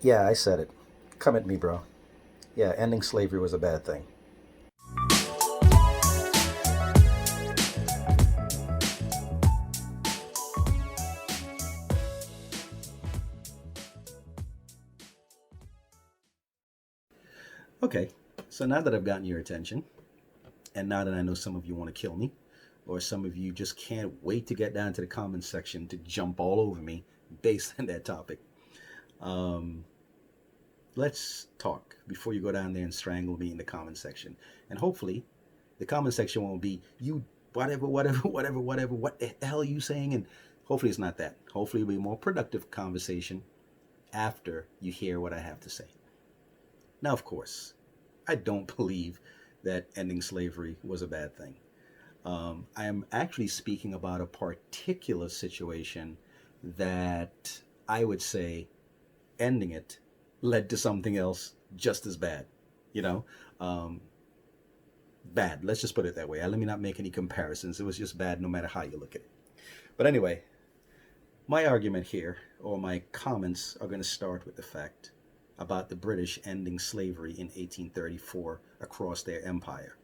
Yeah, I said it. Come at me, bro. Yeah, ending slavery was a bad thing. Okay, so now that I've gotten your attention, and now that I know some of you want to kill me, or some of you just can't wait to get down to the comments section to jump all over me based on that topic, um, let's talk before you go down there and strangle me in the comment section. And hopefully, the comment section won't be you whatever, whatever, whatever, whatever. What the hell are you saying? And hopefully, it's not that. Hopefully, it'll be a more productive conversation after you hear what I have to say. Now, of course, I don't believe that ending slavery was a bad thing. I am actually speaking about a particular situation that I would say ending it led to something else just as bad. You know, um, bad. Let's just put it that way. Let me not make any comparisons. It was just bad no matter how you look at it. But anyway, my argument here, or my comments, are going to start with the fact about the British ending slavery in 1834 across their empire.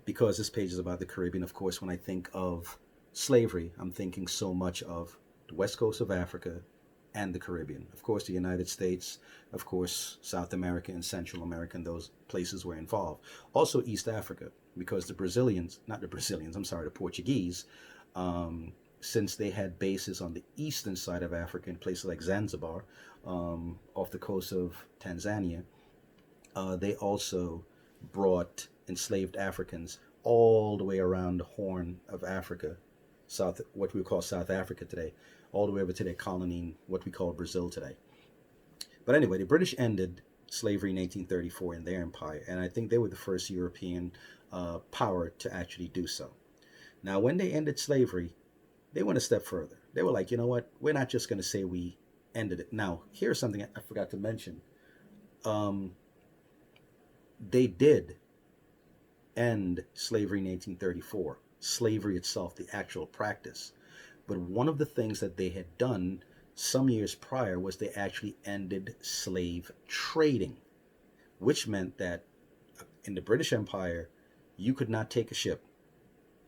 Because this page is about the Caribbean, of course, when I think of slavery, I'm thinking so much of the west coast of Africa and the Caribbean. Of course, the United States, of course, South America and Central America, and those places were involved. Also, East Africa, because the Brazilians, not the Brazilians, I'm sorry, the Portuguese, since they had bases on the eastern side of Africa in places like Zanzibar, off the coast of Tanzania, they also brought enslaved Africans all the way around the Horn of Africa, South, what we call South Africa today, all the way over to their colony in what we call Brazil today. But anyway, the British ended slavery in 1834 in their empire, and I think they were the first European power to actually do so. Now, when they ended slavery, they went a step further. They were like, you know what? We're not just going to say we ended it. Now, here's something I forgot to mention. Um, they did end slavery in 1834, slavery itself, the actual practice. But one of the things that they had done some years prior was they actually ended slave trading, which meant that in the British Empire, you could not take a ship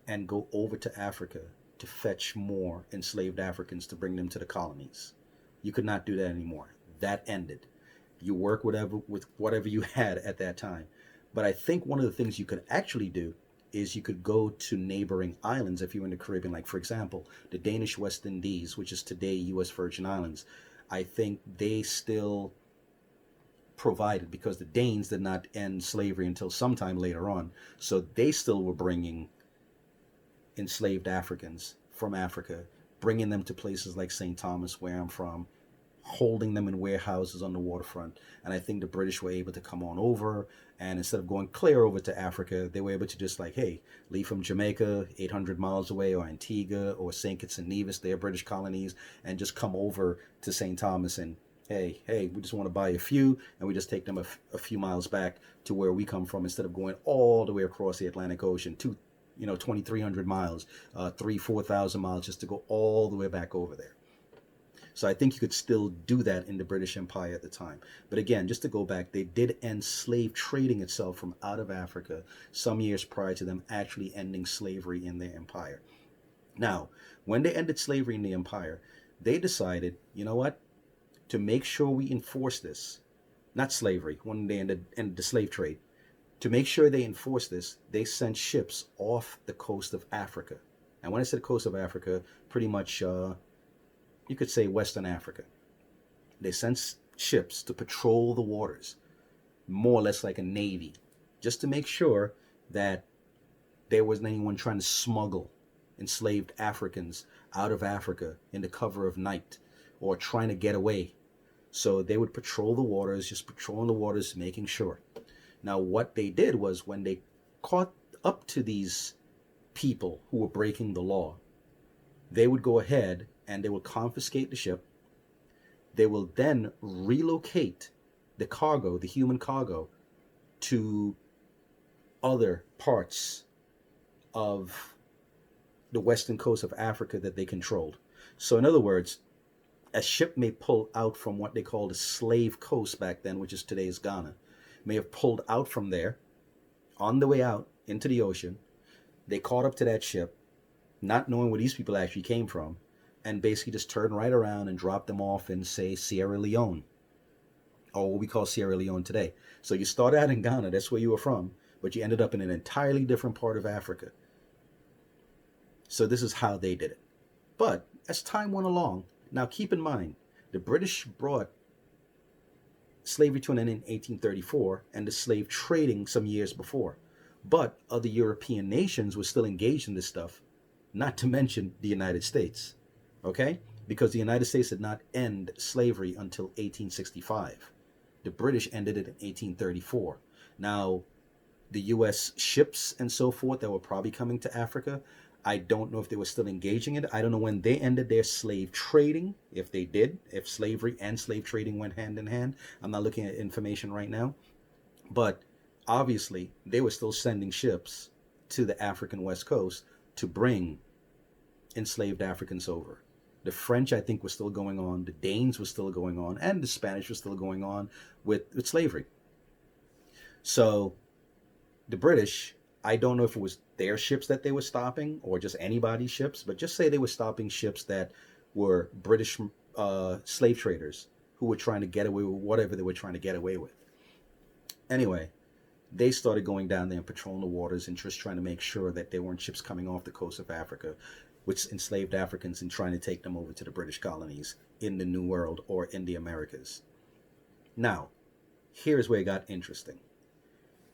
and go over to Africa to fetch more enslaved Africans to bring them to the colonies. You could not do that anymore. That ended. You work whatever with whatever you had at that time. But I think one of the things you could actually do is you could go to neighboring islands if you're in the Caribbean, like for example, the Danish West Indies, which is today U.S. Virgin Islands. I think they still provided because the Danes did not end slavery until sometime later on. So they still were bringing enslaved Africans from Africa, bringing them to places like St. Thomas, where I'm from, holding them in warehouses on the waterfront. And I think the British were able to come on over, and instead of going clear over to Africa, they were able to just like, hey, leave from Jamaica, 800 miles away, or Antigua, or St. Kitts and Nevis, their British colonies, and just come over to St. Thomas and hey, we just want to buy a few, and we just take them a few miles back to where we come from instead of going all the way across the Atlantic Ocean, 2,300 miles, 4,000 miles just to go all the way back over there. So I think you could still do that in the British Empire at the time. But again, just to go back, they did end slave trading itself from out of Africa some years prior to them actually ending slavery in their empire. Now, when they ended slavery in the empire, they decided, you know what, to make sure we enforce this, not slavery, when they ended the slave trade, to make sure they enforce this, they sent ships off the coast of Africa. And when I said coast of Africa, pretty much you could say Western Africa. They sent ships to patrol the waters, more or less like a navy, just to make sure that there wasn't anyone trying to smuggle enslaved Africans out of Africa in the cover of night or trying to get away. So they would patrol the waters, just patrolling the waters, making sure. Now, what they did was when they caught up to these people who were breaking the law, they would go ahead and they would confiscate the ship. They will then relocate the cargo, the human cargo, to other parts of the western coast of Africa that they controlled. So, in other words, a ship may pull out from what they called the slave coast back then, which is today's Ghana, may have pulled out from there on the way out into the ocean. They caught up to that ship, not knowing where these people actually came from, and basically just turned right around and dropped them off in, say, Sierra Leone, or what we call Sierra Leone today. So you started out in Ghana, that's where you were from, but you ended up in an entirely different part of Africa. So this is how they did it. But as time went along, now keep in mind, the British brought slavery to an end in 1834 and the slave trading some years before. But other European nations were still engaged in this stuff, not to mention the United States, okay? Because the United States did not end slavery until 1865. The British ended it in 1834. Now, the U.S. ships and so forth that were probably coming to Africa, I don't know if they were still engaging in it. I don't know when they ended their slave trading, if they did, if slavery and slave trading went hand in hand. I'm not looking at information right now. But obviously, they were still sending ships to the African West Coast to bring enslaved Africans over. The French, I think, was still going on. The Danes were still going on. And the Spanish was still going on with slavery. So the British, I don't know if it was their ships that they were stopping or just anybody's ships, but just say they were stopping ships that were British slave traders who were trying to get away with whatever they were trying to get away with. Anyway, they started going down there and patrolling the waters and just trying to make sure that there weren't ships coming off the coast of Africa, which enslaved Africans, and trying to take them over to the British colonies in the New World or in the Americas. Now, here's where it got interesting.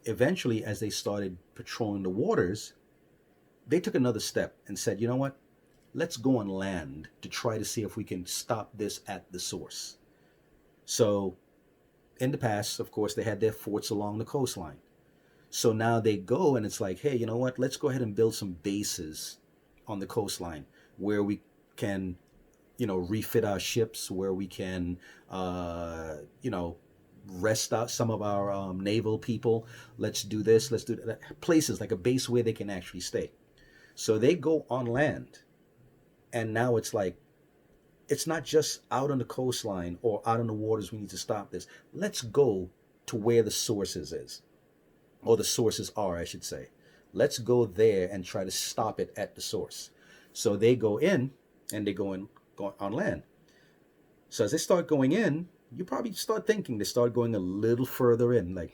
Eventually, as they started patrolling the waters, they took another step and said, you know what? Let's go on land to try to see if we can stop this at the source. So in the past, of course, they had their forts along the coastline. So now they go and it's like, hey, you know what? Let's go ahead and build some bases on the coastline where we can, refit our ships, where we can, rest out some of our naval people. Let's do this. Let's do that. Places like a base where they can actually stay. So they go on land. And now it's like, it's not just out on the coastline or out on the waters. We need to stop this. Let's go to where the sources is, or the sources are, I should say. Let's go there and try to stop it at the source. So they go in and they go on land. So as they start going in, you probably start thinking they start going a little further in, like,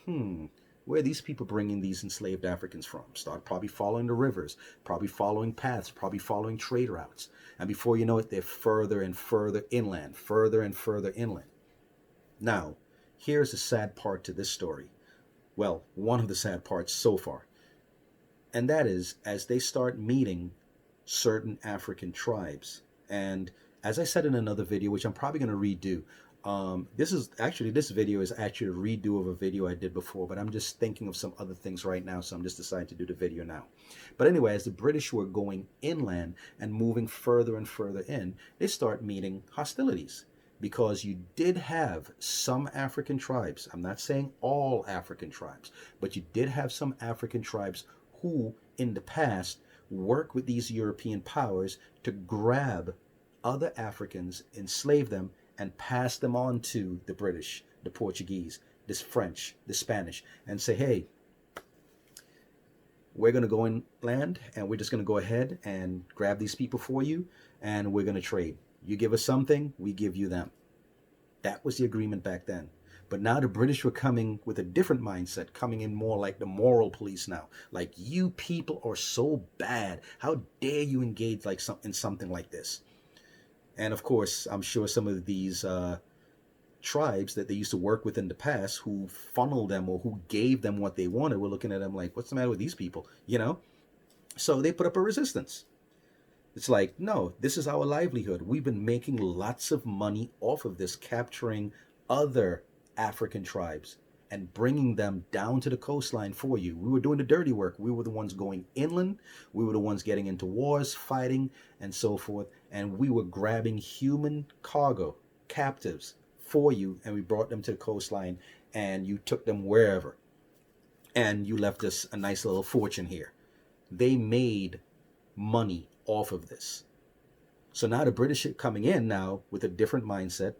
where are these people bringing these enslaved Africans from? Start probably following the rivers, probably following paths, probably following trade routes. And before you know it, they're further and further inland, further and further inland. Now, here's the sad part to this story. Well, one of the sad parts so far. And that is, as they start meeting certain African tribes, and as I said in another video, which I'm probably going to redo, this video is actually a redo of a video I did before, but I'm just thinking of some other things right now, so I'm just deciding to do the video now. But anyway, as the British were going inland and moving further and further in, they start meeting hostilities, because you did have some African tribes. I'm not saying all African tribes, but you did have some African tribes who in the past worked with these European powers to grab other Africans, enslave them, and pass them on to the British, the Portuguese, the French, the Spanish, and say, hey, we're going to go inland and we're just going to go ahead and grab these people for you, and we're going to trade. You give us something, we give you them. That was the agreement back then. But now the British were coming with a different mindset, coming in more like the moral police now. Like, you people are so bad. How dare you engage in something like this? And of course, I'm sure some of these tribes that they used to work with in the past, who funneled them or who gave them what they wanted, were looking at them like, what's the matter with these people? So they put up a resistance. It's like, no, this is our livelihood. We've been making lots of money off of this, capturing other African tribes and bringing them down to the coastline for you. We were doing the dirty work. We were the ones going inland. We were the ones getting into wars, fighting, and so forth. And we were grabbing human cargo, captives, for you, and we brought them to the coastline, and you took them wherever. And you left us a nice little fortune here. They made money off of this. So now the British are coming in now with a different mindset,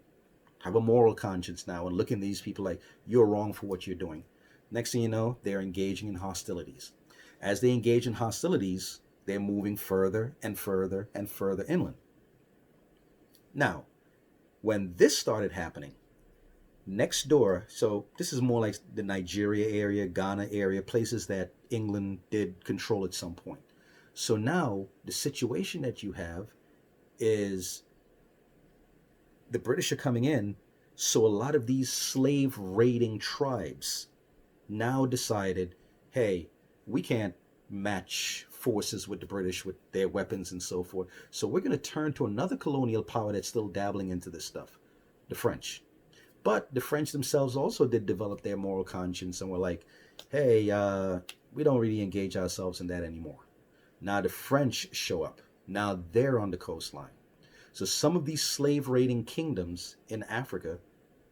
have a moral conscience now, and looking at these people like, you're wrong for what you're doing. Next thing you know, they're engaging in hostilities. As they engage in hostilities, they're moving further and further and further inland. Now, when this started happening, next door, so this is more like the Nigeria area, Ghana area, places that England did control at some point. So now the situation that you have is the British are coming in, so a lot of these slave raiding tribes now decided, hey, we can't match forces with the British with their weapons and so forth. So we're going to turn to another colonial power that's still dabbling into this stuff, the French. But the French themselves also did develop their moral conscience and were like, hey, we don't really engage ourselves in that anymore. Now the French show up. Now they're on the coastline. So some of these slave raiding kingdoms in Africa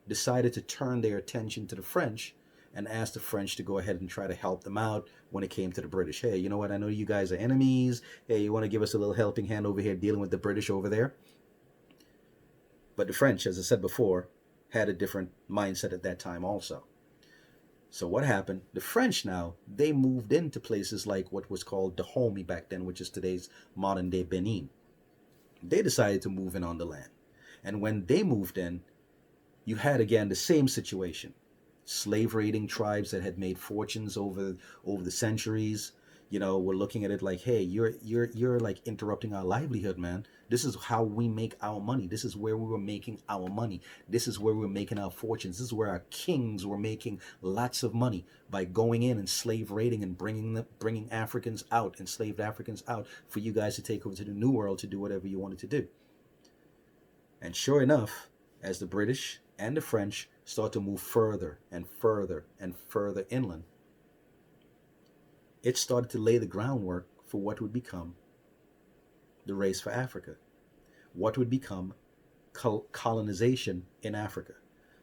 decided to turn their attention to the French and asked the French to go ahead and try to help them out when it came to the British. Hey, you know what? I know you guys are enemies. Hey, you want to give us a little helping hand over here dealing with the British over there? But the French, as I said before, had a different mindset at that time also. So what happened? The French now, they moved into places like what was called Dahomey back then, which is today's modern day Benin. They decided to move in on the land. And when they moved in, you had again the same situation. Slave raiding tribes that had made fortunes over the centuries, were looking at it like, hey, you're like interrupting our livelihood, man. This is how we make our money. This is where we were making our money. This is where we were making our fortunes. This is where our kings were making lots of money by going in and slave raiding and bringing Africans out, enslaved Africans out, for you guys to take over to the New World to do whatever you wanted to do. And sure enough, as the British and the French start to move further and further and further inland, it started to lay the groundwork for what would become the race for Africa, what would become colonization in Africa.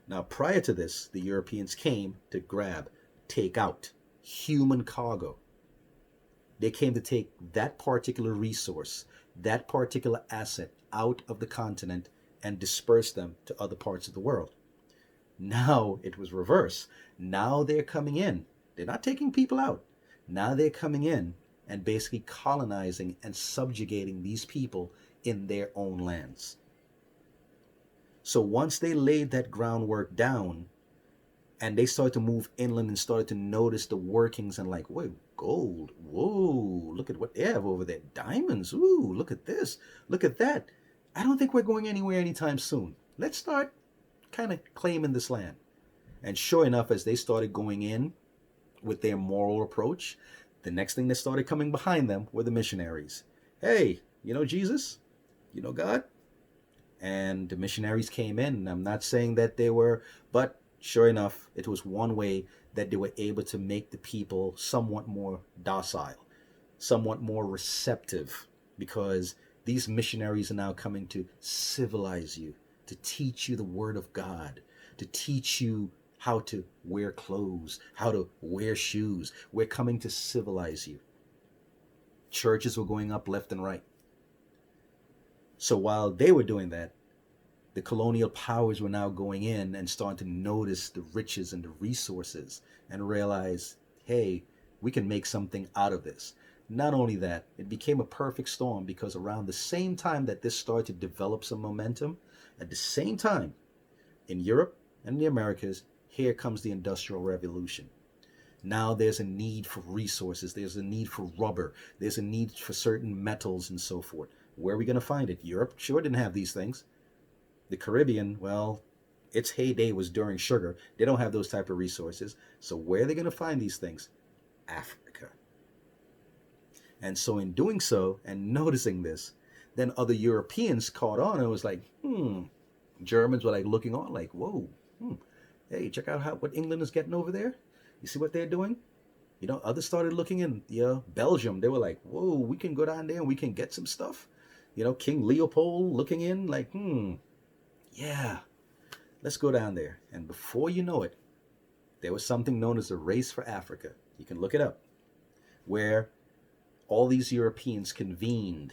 Now, prior to this, the Europeans came to grab, take out human cargo. They came to take that particular resource, that particular asset out of the continent and disperse them to other parts of the world. Now it was reverse. Now they're coming in. They're not taking people out. Now they're coming in and basically colonizing and subjugating these people in their own lands. So once they laid that groundwork down and they started to move inland and started to notice the workings and like, whoa, gold, whoa, look at what they have over there. Diamonds, ooh, look at this, look at that. I don't think we're going anywhere anytime soon. Let's start kind of claiming this land. And sure enough, as they started going in with their moral approach, the next thing that started coming behind them were the missionaries. Hey, you know Jesus? You know God? And the missionaries came in. And I'm not saying that they were, but sure enough, it was one way that they were able to make the people somewhat more docile, somewhat more receptive, because these missionaries are now coming to civilize you, to teach you the word of God, to teach you how to wear clothes, how to wear shoes. We're coming to civilize you. Churches were going up left and right. So while they were doing that, the colonial powers were now going in and starting to notice the riches and the resources and realize, hey, we can make something out of this. Not only that, it became a perfect storm because around the same time that this started to develop some momentum, at the same time, in Europe and the Americas, here comes the Industrial Revolution. Now there's a need for resources. There's a need for rubber. There's a need for certain metals and so forth. Where are we going to find it? Europe sure didn't have these things. The Caribbean, well, its heyday was during sugar. They don't have those type of resources. So where are they going to find these things? Africa. And so in doing so and noticing this, then other Europeans caught on and was like, Germans were like looking on like, whoa, hey, check out what England is getting over there. You see what they're doing? Others started looking in, Belgium. They were like, whoa, we can go down there and we can get some stuff. King Leopold looking in like, yeah, let's go down there. And before you know it, there was something known as the Race for Africa. You can look it up, where all these Europeans convened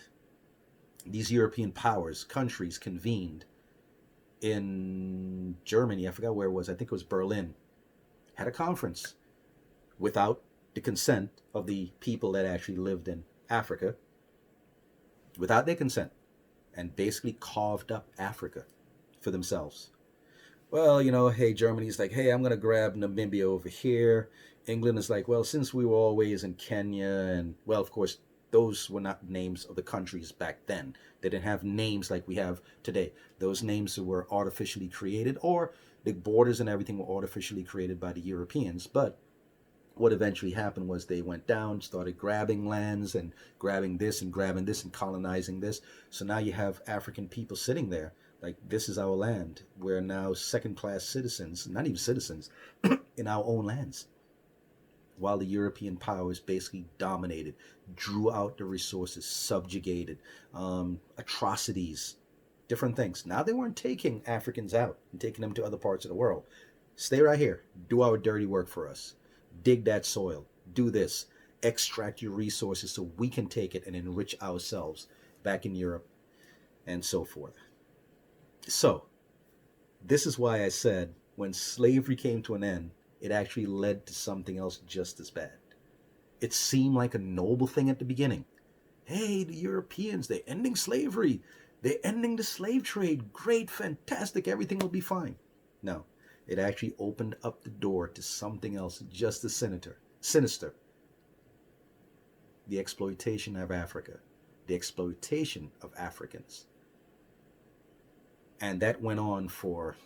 these European powers, countries convened in Germany. I forgot where it was. I think it was Berlin. Had a conference without the consent of the people that actually lived in Africa, without their consent, and basically carved up Africa for themselves. Well, hey, Germany's like, hey, I'm going to grab Namibia over here. England is like, well, since we were always in Kenya, and, well, of course, those were not names of the countries back then. They didn't have names like we have today. Those names were artificially created, or the borders and everything were artificially created by the Europeans. But what eventually happened was they went down, started grabbing lands and grabbing this and colonizing this. So now you have African people sitting there like, this is our land. We're now second-class citizens, not even citizens, in our own lands. While the European powers basically dominated, drew out the resources, subjugated, atrocities, different things. Now they weren't taking Africans out and taking them to other parts of the world. Stay right here. Do our dirty work for us. Dig that soil. Do this. Extract your resources so we can take it and enrich ourselves back in Europe and so forth. So, this is why I said when slavery came to an end, it actually led to something else just as bad. It seemed like a noble thing at the beginning. Hey, the Europeans, they're ending slavery. They're ending the slave trade. Great, fantastic, everything will be fine. No, it actually opened up the door to something else just as sinister. The exploitation of Africa. The exploitation of Africans. And that went on for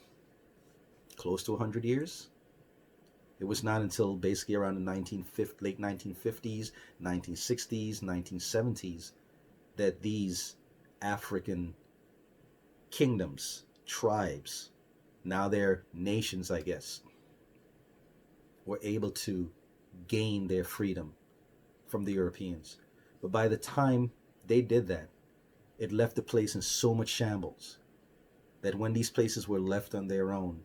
close to 100 years. It was not until basically around the late 1950s, 1960s, 1970s that these African kingdoms, tribes, now they're nations, I guess, were able to gain their freedom from the Europeans. But by the time they did that, it left the place in so much shambles that when these places were left on their own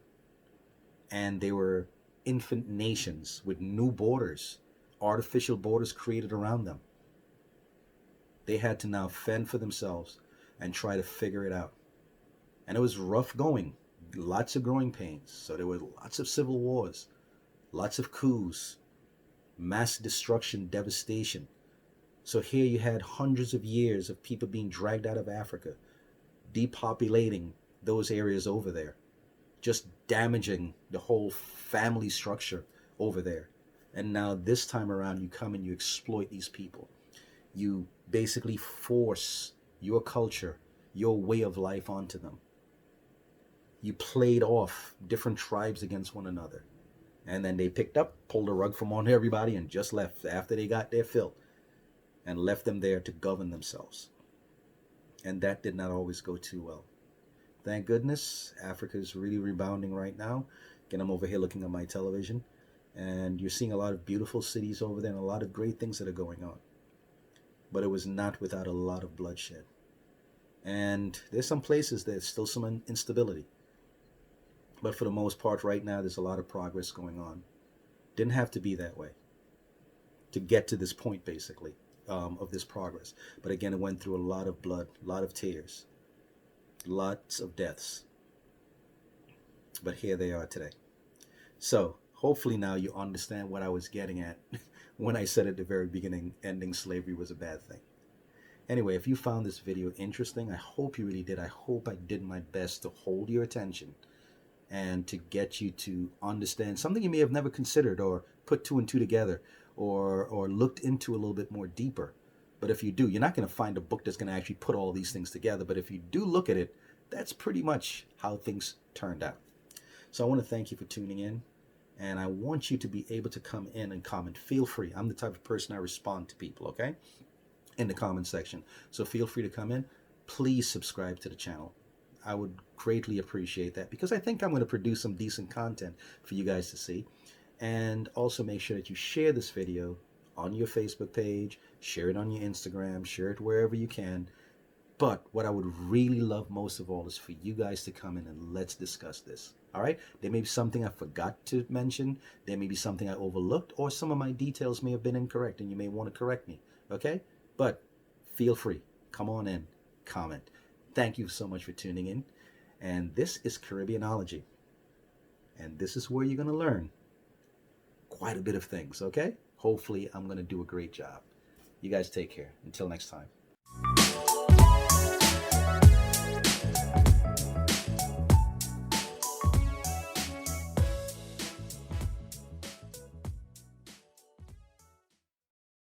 and they were infant nations with new borders, artificial borders created around them, they had to now fend for themselves and try to figure it out. And it was rough going, lots of growing pains. So there were lots of civil wars, lots of coups, mass destruction, devastation. So here you had hundreds of years of people being dragged out of Africa, depopulating those areas over there, just damaging the whole family structure over there. And now this time around, you come and you exploit these people. You basically force your culture, your way of life onto them. You played off different tribes against one another. And then they pulled the rug from on everybody and just left after they got their fill and left them there to govern themselves. And that did not always go too well. Thank goodness, Africa is really rebounding right now. Again, I'm over here looking at my television, and you're seeing a lot of beautiful cities over there and a lot of great things that are going on. But it was not without a lot of bloodshed. And there's some places there's still some instability. But for the most part, right now, there's a lot of progress going on. Didn't have to be that way to get to this point, basically, of this progress. But again, it went through a lot of blood, a lot of tears, lots of deaths. But here they are today. So hopefully now you understand what I was getting at when I said at the very beginning, ending slavery was a bad thing. Anyway, if you found this video interesting, I hope you really did. I hope I did my best to hold your attention and to get you to understand something you may have never considered or put two and two together or looked into a little bit more deeper. But if you do, you're not going to find a book that's going to actually put all these things together. But if you do look at it, that's pretty much how things turned out. So I want to thank you for tuning in. And I want you to be able to come in and comment. Feel free. I'm the type of person I respond to people, okay? In the comment section. So feel free to come in. Please subscribe to the channel. I would greatly appreciate that because I think I'm going to produce some decent content for you guys to see. And also make sure that you share this video on your Facebook page, share it on your Instagram, share it wherever you can. But what I would really love most of all is for you guys to come in and let's discuss this. All right? There may be something I forgot to mention. There may be something I overlooked, or some of my details may have been incorrect and you may want to correct me. Okay? But feel free. Come on in. comment. Thank you so much for tuning in. And this is Caribbeanology. And this is where you're going to learn quite a bit of things, okay? Hopefully, I'm going to do a great job. You guys take care. Until next time.